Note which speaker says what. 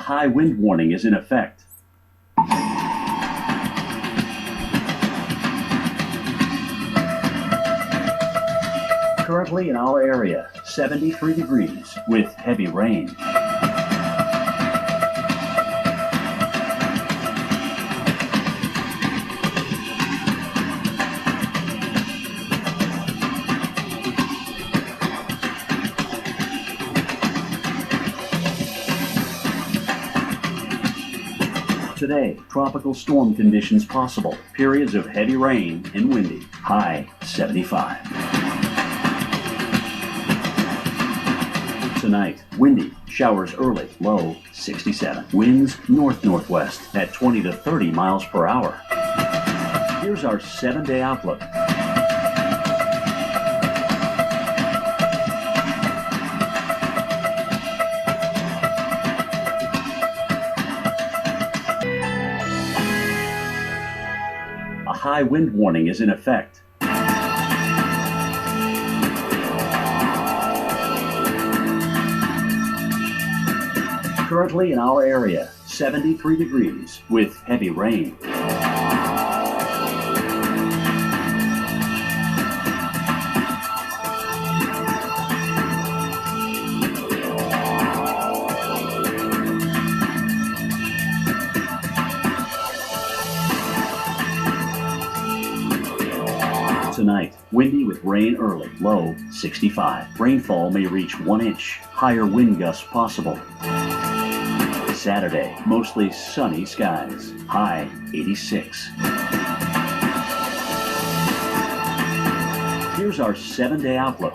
Speaker 1: high wind warning is in effect. Currently in our area, 73 degrees with heavy rain. Today, tropical storm conditions possible. Periods of heavy rain and windy. High 75. Tonight, windy, showers early, low 67. Winds north-northwest at 20 to 30 miles per hour. Here's our 7-day outlook. A high wind warning is in effect. Currently in our area, 73 degrees with heavy rain. Tonight, windy with rain early, low 65. Rainfall may reach 1 inch. Higher wind gusts possible. Saturday, mostly sunny skies, high 86. Here's our 7-day outlook.